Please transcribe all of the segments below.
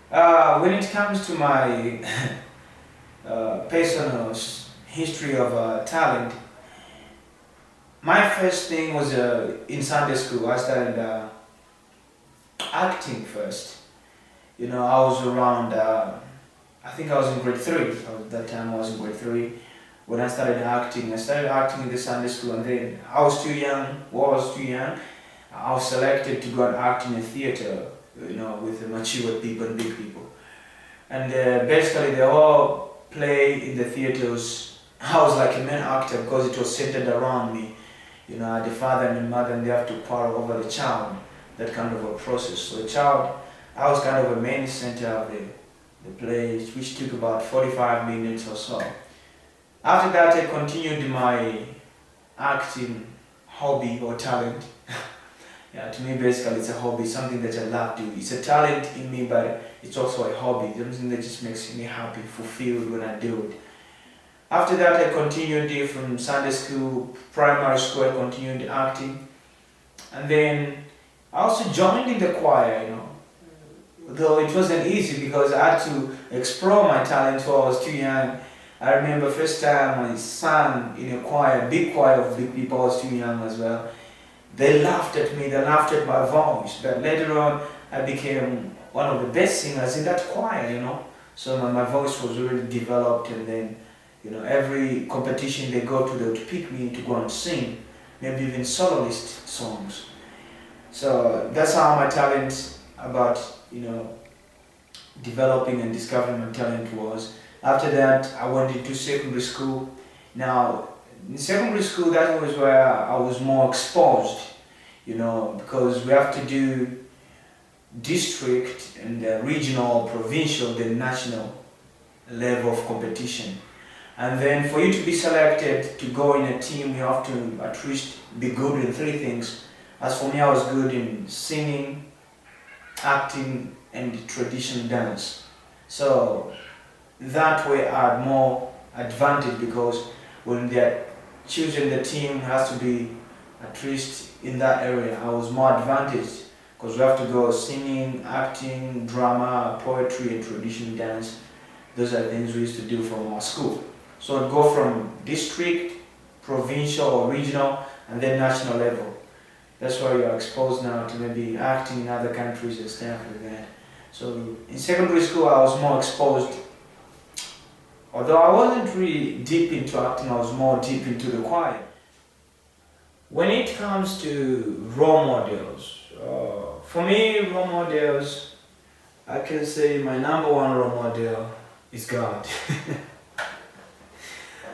When it comes to my personal history of talent, my first thing was in Sunday school. I started acting first. I was around, I think I was in grade 3. At that time I was in grade 3 when I started acting. I started acting in the Sunday school, and then I was too young, was too young. I was selected to go and act in a theater, with the mature people and big people. And basically the whole play in the theaters, I was like a main actor because it was centered around me. I had a father and a mother, and they have to quarrel over the child, that kind of a process. So the child, I was kind of a main center of the play, which took about 45 minutes or so. After that, I continued my acting hobby or talent. Yeah, to me, basically, it's a hobby, something that I love doing. It's a talent in me, but it's also a hobby, something that just makes me happy, fulfilled when I do it. After that, I continued from Sunday school, primary school, I continued acting. And then I also joined in the choir, though it wasn't easy because I had to explore my talent while I was too young. I remember first time I sang in a choir, big choir of big people. I was too young as well. They laughed at me, they laughed at my voice. But later on, I became one of the best singers in that choir. So my voice was really developed, and then, every competition they go to, they would pick me to go and sing, maybe even soloist songs. So that's how my talent about, developing and discovering my talent was. After that, I went into secondary school. Now, in secondary school, that was where I was more exposed, because we have to do district and regional, provincial, then national level of competition. And then for you to be selected to go in a team, you have to at least be good in 3 things. As for me, I was good in singing, acting, and traditional dance. So that way I had more advantage, because when they're choosing the team, has to be at least in that area. I was more advantaged because we have to go singing, acting, drama, poetry, and traditional dance. Those are things we used to do from our school. So I'd go from district, provincial or regional, and then national level. That's why you're exposed now to maybe acting in other countries and stuff like that. So in secondary school I was more exposed. Although I wasn't really deep into acting, I was more deep into the choir. When it comes to role models, for me, role models, I can say my number one role model is God.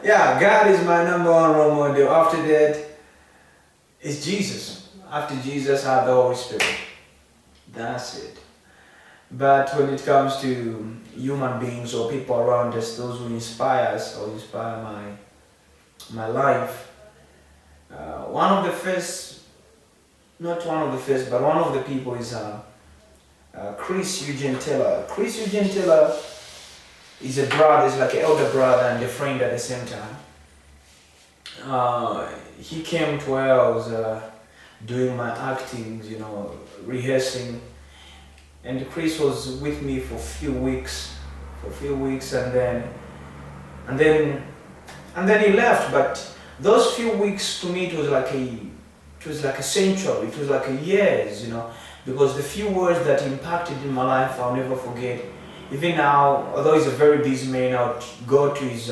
Yeah, God is my number one role model. After that, it's Jesus. After Jesus, I have the Holy Spirit. That's it. But when it comes to human beings or people around us, those who inspire us or inspire my life, one of the first, not one of the first, but one of the people is Chris Eugene Taylor. Chris Eugene Taylor is a brother, is like an elder brother and a friend at the same time. He came to where I was doing my acting, rehearsing. And Chris was with me for a few weeks, and then he left. But those few weeks to me, it was like a century. It was like a years, because the few words that impacted in my life I'll never forget. Even now, although he's a very busy man, I would go to his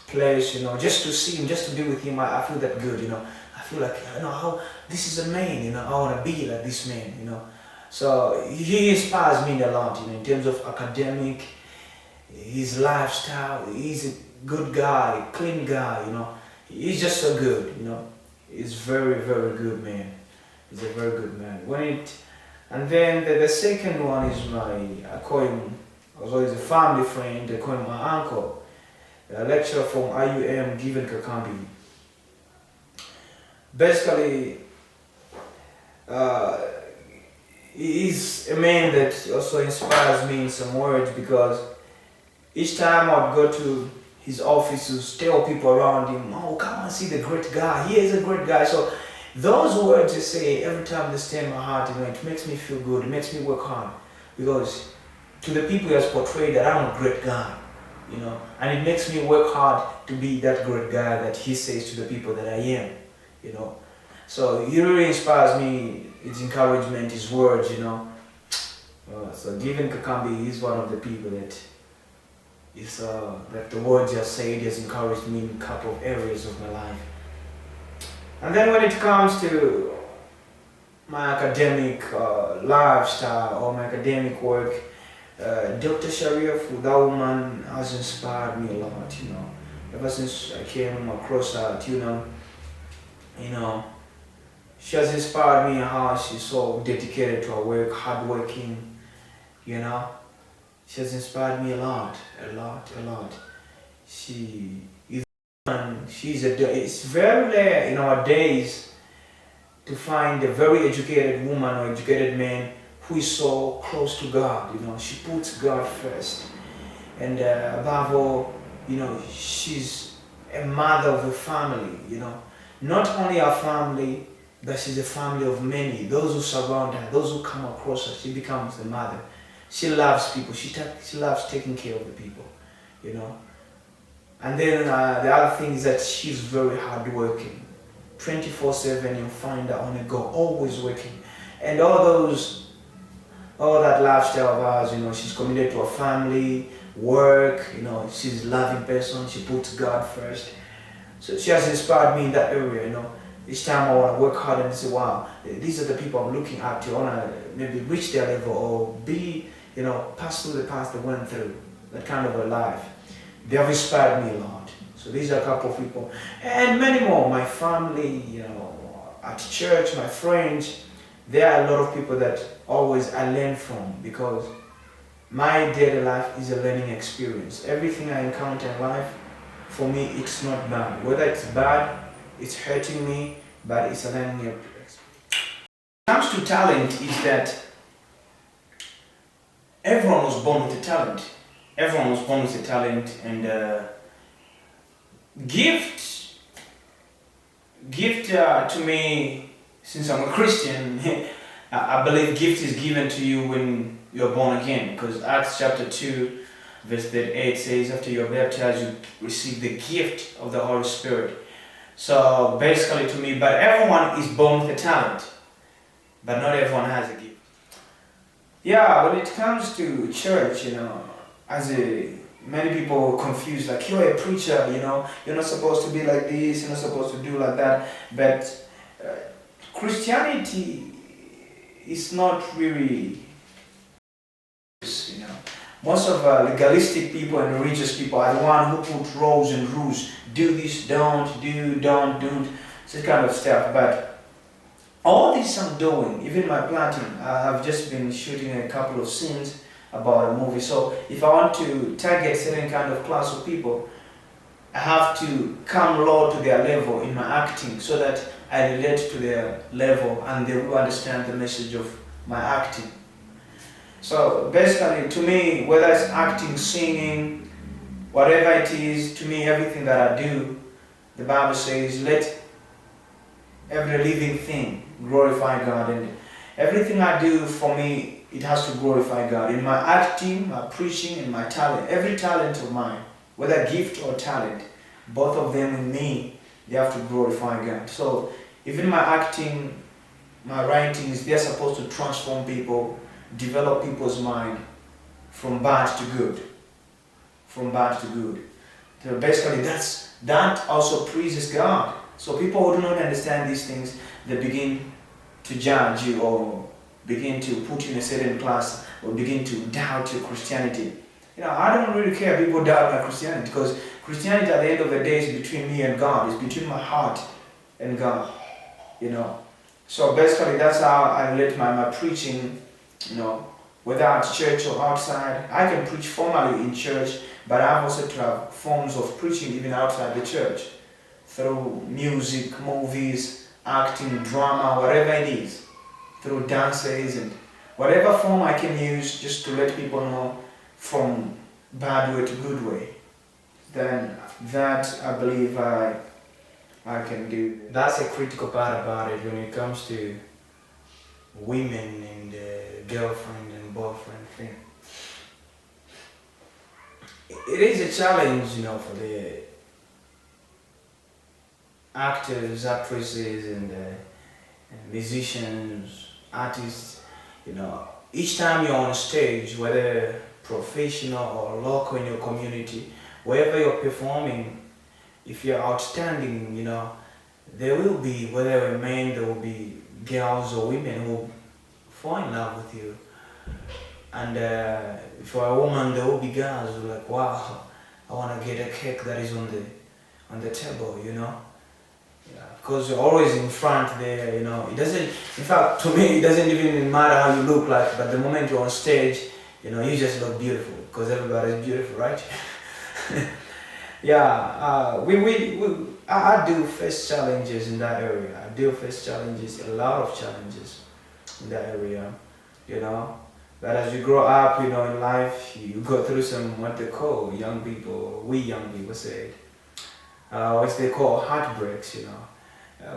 place, just to see him, just to be with him. I feel that good, I feel like, how this is a man, I want to be like this man, So he inspires me a lot, in terms of academic, his lifestyle. He's a good guy, clean guy, He's just so good, He's very, very good man. He's a very good man. And then the second one is I call him, although he's a family friend, I call him my uncle, a lecturer from IUM, Given Kakambi. Basically, he's a man that also inspires me in some words, because each time I'd go to his office to tell people around him, oh, come and see the great guy, he is a great guy. So those words they say, every time they stay in my heart, it makes me feel good, it makes me work hard, because to the people he has portrayed that I'm a great guy, you know, and it makes me work hard to be that great guy that he says to the people that I am, you know. So he really inspires me, his encouragement, his words, you know. So Given Kakambi is one of the people that is that the words he has said has encouraged me in a couple of areas of my life. And then when it comes to my academic lifestyle or my academic work, Dr. Sharif, that woman has inspired me a lot, you know. Ever since I came across her, you know, she has inspired me how she's so dedicated to her work, hardworking, you know. She has inspired me a lot. She is, it's very rare in our days to find a very educated woman or educated man who is so close to God, you know. She puts God first. And above all, you know, she's a mother of a family, you know. Not only a family, but she's a family of many. Those who surround her, those who come across her, she becomes a mother. She loves people. She loves taking care of the people, you know. And then the other thing is that she's very hardworking. 24/7, you'll find her on a go, always working. And all that lifestyle of ours, you know, she's committed to her family, work, you know, she's a loving person, she puts God first. So she has inspired me in that area, you know. Each time I want to work hard and say, wow, these are the people I'm looking up to. I want to maybe reach their level or be, you know, pass through the path they went through, that kind of a life. They have inspired me a lot. So these are a couple of people. And many more, my family, you know, at church, my friends. There are a lot of people that always I learn from, because my daily life is a learning experience. Everything I encounter in life, for me, it's not bad. Whether it's bad, it's hurting me, but it's a learning experience. When it comes to talent, is that everyone was born with a talent. Everyone was born with a talent, and gift to me, since I'm a Christian, I believe gift is given to you when you're born again, because Acts chapter 2 verse 38 says, after you're baptized, you receive the gift of the Holy Spirit. So basically to me, but everyone is born with a talent, but not everyone has a gift. Yeah, when it comes to church, you know, many people are confused, like, you're a preacher, you know, you're not supposed to be like this, you're not supposed to do like that. But Christianity is not really, you know. Most of legalistic people and religious people are the one who put roles and rules. Do this, don't do, this kind of stuff. But all this I'm doing, even my planting, I've just been shooting a couple of scenes about a movie. So if I want to target certain kind of class of people, I have to come low to their level in my acting, so that I relate to their level and they will understand the message of my acting. So basically, to me, whether it's acting, singing, whatever it is, to me, everything that I do, the Bible says, let every living thing glorify God. And everything I do, for me, it has to glorify God. In my acting, my preaching, and my talent, every talent of mine, whether gift or talent, both of them in me, they have to glorify God. So even my acting, my writings, they're supposed to transform people, develop people's mind from bad to good. From bad to good. So basically that also pleases God. So people who do not understand these things, they begin to judge you or begin to put you in a certain class or begin to doubt your Christianity. You know, I don't really care if people doubt my Christianity, because Christianity at the end of the day is between me and God. It's between my heart and God. You know. So basically that's how I relate my preaching. You know, whether at church or outside. I can preach formally in church, but I have also to have forms of preaching even outside the church, through music, movies, acting, drama, whatever it is, through dances and whatever form I can use, just to let people know from bad way to good way. Then that I believe I can do. That's a critical part about it when it comes to women and girlfriend and boyfriend thing. it is a challenge, for the actors, actresses, and musicians, artists. Each time you're on stage, whether professional or local in your community, wherever you're performing, if you're outstanding, there will be, whether a man, there will be girls or women who fall in love with you. And for a woman, there will be girls who are like, wow, I want to get a cake that is on the table. Yeah, because you're always in front there. It doesn't, in fact, to me, it doesn't even matter how you look like, but the moment you're on stage, you just look beautiful because everybody's beautiful, right? Yeah, I do face challenges in that area. I do face challenges, a lot of challenges in that area, you know. But as you grow up, in life, you go through some, what they call, we young people say, what they call heartbreaks.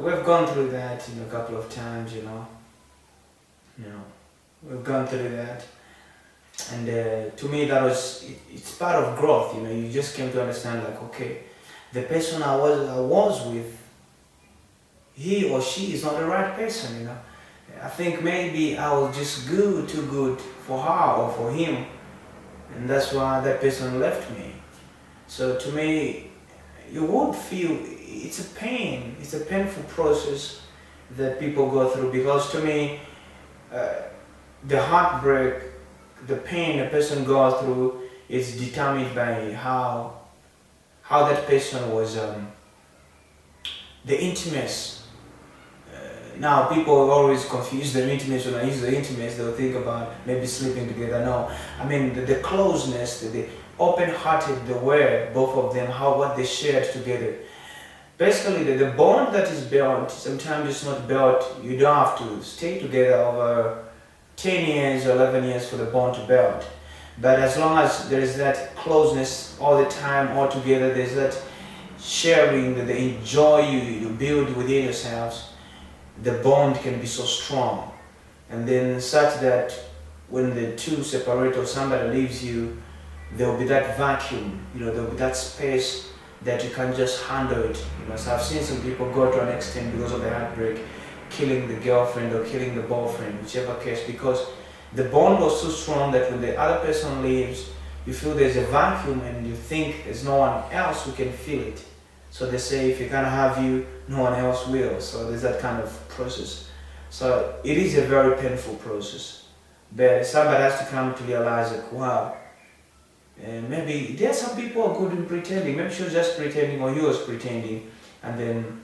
We've gone through that, a couple of times. You know, we've gone through that. And to me, it's part of growth. You just came to understand, like, okay, the person I was with, he or she is not the right person. I think maybe I was just too good for her or for him, and that's why that person left me. So to me, you would feel it's a painful process that people go through, because to me, the heartbreak, the pain a person goes through is determined by how that person was, the intimacy. Now people always confuse the intimacy. When I use the intimacy, they'll think about maybe sleeping together. No, I mean the closeness, the open-hearted, the way both of them, what they shared together. Basically, the bond that is built, sometimes it's not built. You don't have to stay together over 10 years or 11 years for the bond to build. But as long as there is that closeness all the time, all together, there's that sharing, that they enjoy you build within yourselves, the bond can be so strong. And then such that when the two separate or somebody leaves you, there will be that vacuum, there will be that space that you can't just handle it. So I've seen some people go to an extent because of the heartbreak, killing the girlfriend or killing the boyfriend, whichever case, because the bond was so strong that when the other person leaves, you feel there's a vacuum and you think there's no one else who can fill it. So they say if you can't have you, no one else will. So there's that kind of process. So it is a very painful process. But somebody has to come to realize that, wow, and maybe there are some people who are good in pretending. Maybe she was just pretending or he was pretending, and then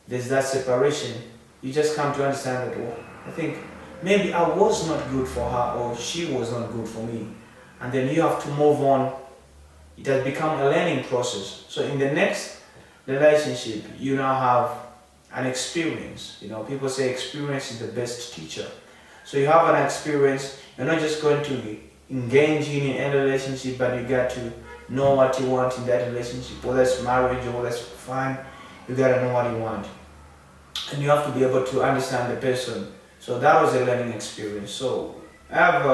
there's that separation. You just come to understand that, oh, I think maybe I was not good for her or she was not good for me. And then you have to move on. It has become a learning process. So in the next relationship, you now have an experience. People say experience is the best teacher. So you have an experience. You're not just going to engage in any relationship, but you got to know what you want in that relationship, whether it's marriage or whether it's fun. You got to know what you want, and you have to be able to understand the person. So that was a learning experience. So I've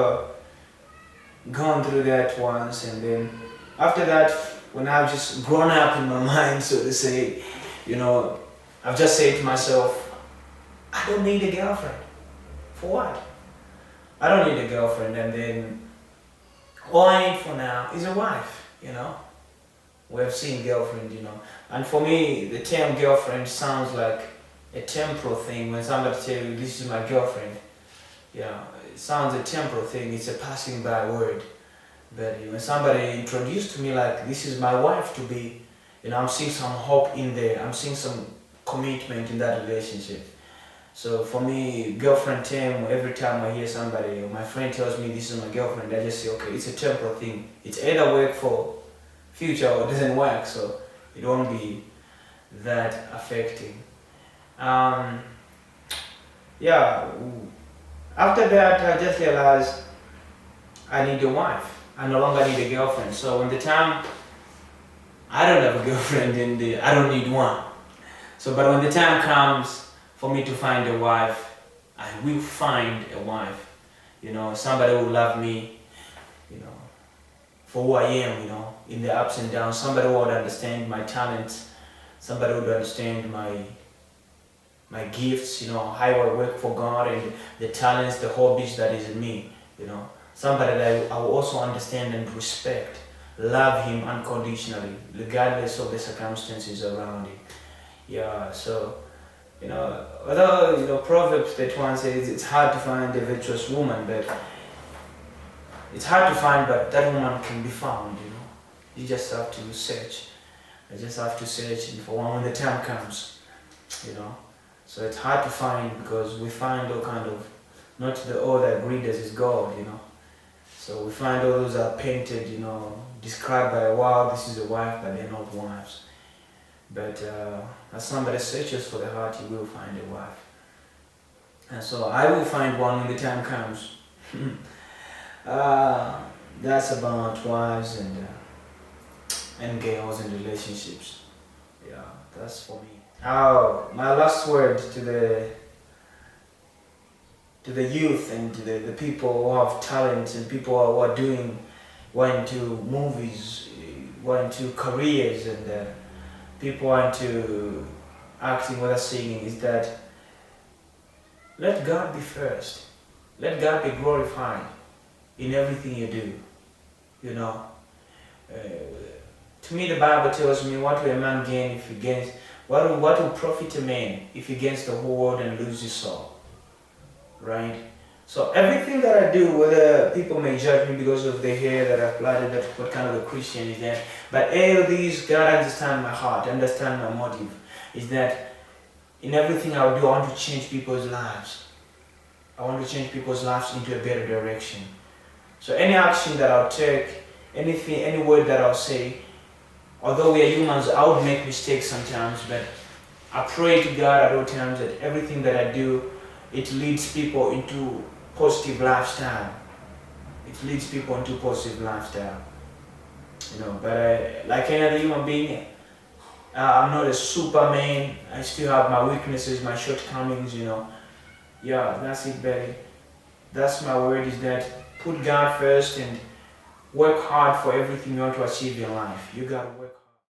gone through that once, and then after that, when I've just grown up in my mind, so to say, I've just said to myself, I don't need a girlfriend. For what? I don't need a girlfriend. And then all I need for now is a wife. We've seen girlfriend, and for me, the term girlfriend sounds like a temporal thing. When somebody tells you this is my girlfriend, it sounds a temporal thing. It's a passing by word. But when somebody introduced to me like this is my wife to be, I'm seeing some hope in there. I'm seeing some commitment in that relationship. So for me, girlfriend term, every time I hear somebody or my friend tells me this is my girlfriend, I just say, okay, it's a temporal thing. It's either work for future or it doesn't work, so it won't be that affecting. After that, I just realized I need a wife. I no longer need a girlfriend. So when the time I don't have a girlfriend and I don't need one. So, but when the time comes for me to find a wife, I will find a wife. Somebody who will love me, for who I am, in the ups and downs. Somebody who would understand my talents, somebody who would understand my gifts, how I work for God and the talents, the hobbies that is in me, Somebody that I will also understand and respect, love him unconditionally, regardless of the circumstances around him. Yeah, so, although, Proverbs 31 says it's hard to find a virtuous woman, but it's hard to find, but that woman can be found, You just have to search. I just have to search for one when the time comes, So it's hard to find because we find all kind of, not all that greed as is God, So we find all those are painted, described by, wow, this is a wife, but they're not wives. But as somebody searches for the heart, you will find a wife. And so I will find one when the time comes. That's about wives and girls and relationships. Yeah, that's for me. My last word to the youth and to the people who have talent and people who are into movies, who are into careers, and people who are into acting, whether singing, is that let God be first. Let God be glorified in everything you do. To me, the Bible tells me, what will a man gain if he gains? What will profit a man if he gains the whole world and loses his soul? Right? So everything that I do, whether people may judge me because of the hair that I've plaited, that what kind of a Christian is that, but all these, God understand my heart, understand my motive, is that in everything I do, I want to change people's lives. I want to change people's lives into a better direction. So any action that I'll take, any word that I'll say, although we are humans, I would make mistakes sometimes, but I pray to God at all times that everything that I do, it leads people into positive lifestyle. It leads people into positive lifestyle. But like any other human being, I'm not a superman. I still have my weaknesses, my shortcomings, Yeah, that's it, Betty. That's my word, is that put God first and work hard for everything you want to achieve in life. You gotta work hard.